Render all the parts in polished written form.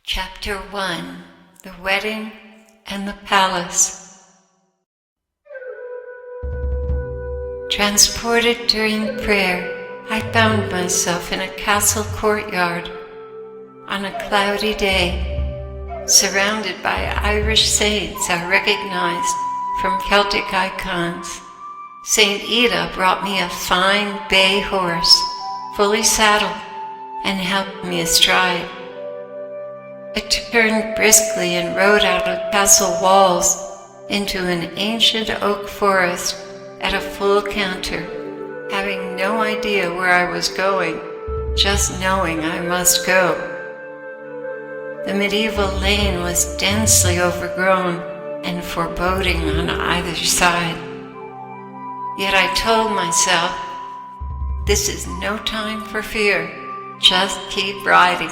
Chapter 1: The Wedding and the Palace. Transported during prayer, I found myself in a castle courtyard on a cloudy day, surrounded by Irish saints I recognized from Celtic icons. Saint Ida brought me a fine bay horse, fully saddled, and helped me astride. I turned briskly and rode out of castle walls into an ancient oak forest at a full canter, having no idea where I was going, just knowing I must go. The medieval lane was densely overgrown and foreboding on either side. Yet I told myself, this is no time for fear, just keep riding.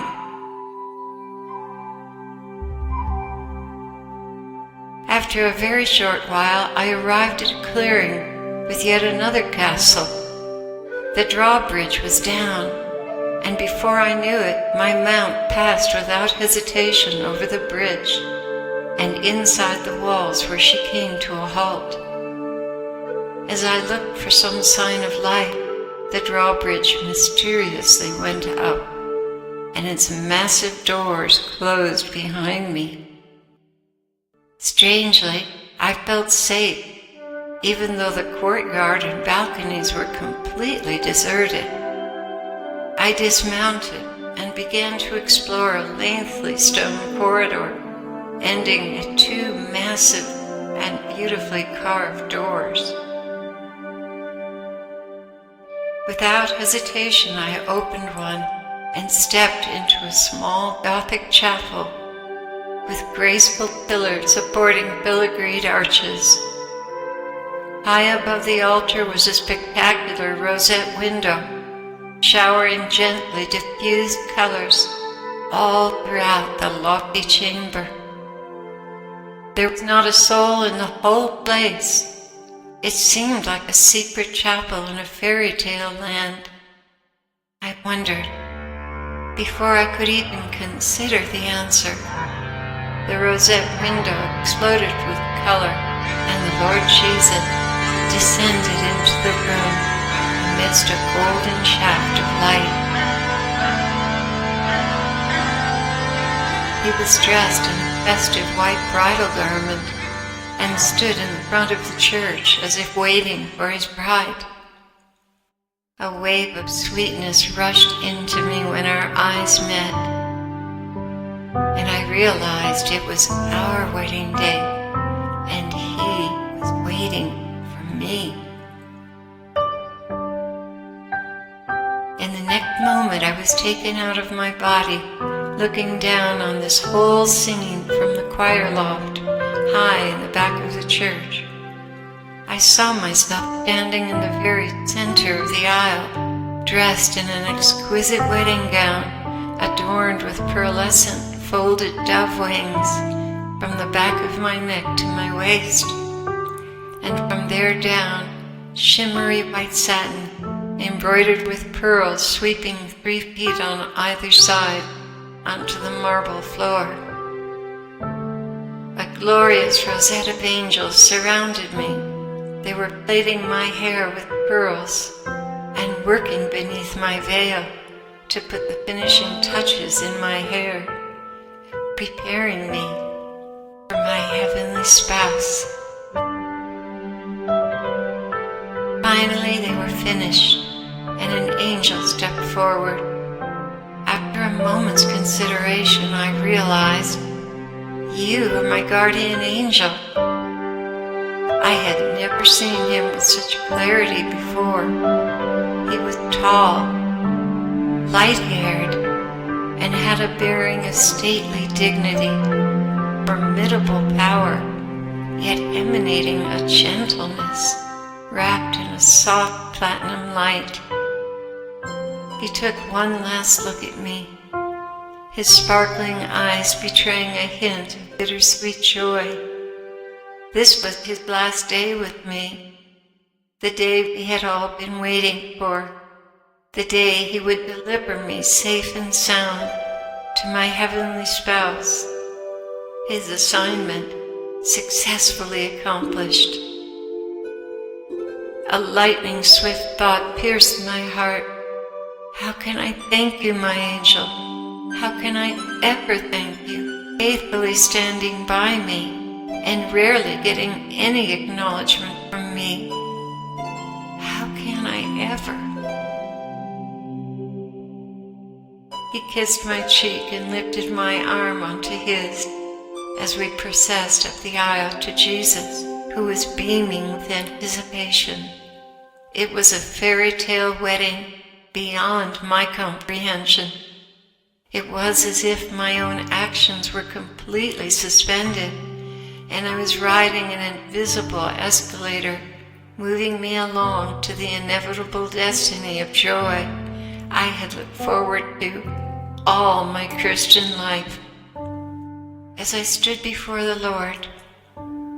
After a very short while, I arrived at a clearing with yet another castle. The drawbridge was down, and before I knew it, my mount passed without hesitation over the bridge and inside the walls where she came to a halt. As I looked for some sign of life, the drawbridge mysteriously went up, and its massive doors closed behind me. Strangely, I felt safe, even though the courtyard and balconies were completely deserted. I dismounted and began to explore a lengthy stone corridor, ending at two massive and beautifully carved doors. Without hesitation, I opened one and stepped into a small Gothic chapel with graceful pillars supporting filigreed arches. High above the altar was a spectacular rosette window, showering gently diffused colors all throughout the lofty chamber. There was not a soul in the whole place. It seemed like a secret chapel in a fairy tale land. I wondered, before I could even consider the answer, the rosette window exploded with color, and the Lord Jesus descended into the room amidst a golden shaft of light. He was dressed in a festive white bridal garment and stood in the front of the church as if waiting for his bride. A wave of sweetness rushed into me when our eyes met, and I realized it was our wedding day, and he was waiting for me. In the next moment, I was taken out of my body, looking down on this whole scene from the choir loft, high in the back of the church. I saw myself standing in the very center of the aisle, dressed in an exquisite wedding gown, adorned with pearlescent folded dove wings from the back of my neck to my waist, and from there down, shimmery white satin embroidered with pearls sweeping 3 feet on either side onto the marble floor. A glorious rosette of angels surrounded me. They were plaiting my hair with pearls and working beneath my veil to put the finishing touches in my hair, preparing me for my heavenly spouse. Finally, they were finished, and an angel stepped forward. After a moment's consideration, I realized, you are my guardian angel. I had never seen him with such clarity before. He was tall, light-haired, and had a bearing of stately dignity, formidable power, yet emanating a gentleness wrapped in a soft platinum light. He took one last look at me, his sparkling eyes betraying a hint of bittersweet joy. This was his last day with me, the day we had all been waiting for, the day he would deliver me safe and sound to my heavenly spouse, his assignment successfully accomplished. A lightning-swift thought pierced my heart. How can I thank you, my angel? How can I ever thank you, faithfully standing by me and rarely getting any acknowledgement from me? How can I ever? He kissed my cheek and lifted my arm onto his as we processed up the aisle to Jesus, who was beaming with anticipation. It was a fairy tale wedding beyond my comprehension. It was as if my own actions were completely suspended, and I was riding an invisible escalator, moving me along to the inevitable destiny of joy I had looked forward to all my Christian life. As I stood before the Lord,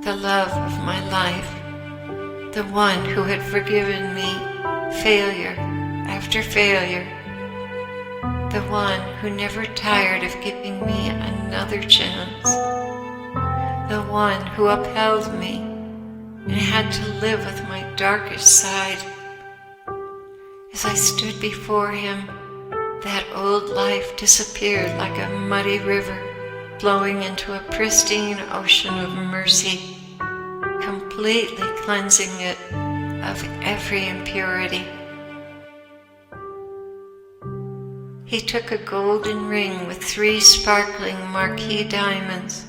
the love of my life, the one who had forgiven me failure after failure, the one who never tired of giving me another chance, the one who upheld me and had to live with my darkest side. As I stood before him, that old life disappeared like a muddy river flowing into a pristine ocean of mercy, completely cleansing it of every impurity. He took a golden ring with 3 sparkling marquise diamonds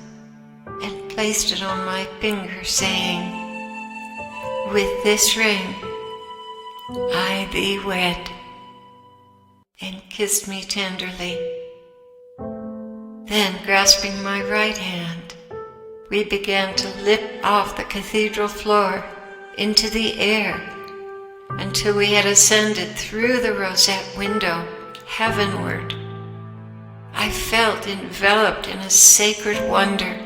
and placed it on my finger, saying, "With this ring I thee wed," and kissed me tenderly. Then, grasping my right hand, we began to lift off the cathedral floor into the air until we had ascended through the rosette window heavenward. I felt enveloped in a sacred wonder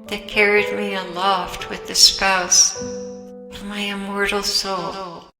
that carried me aloft with the spouse of my immortal soul.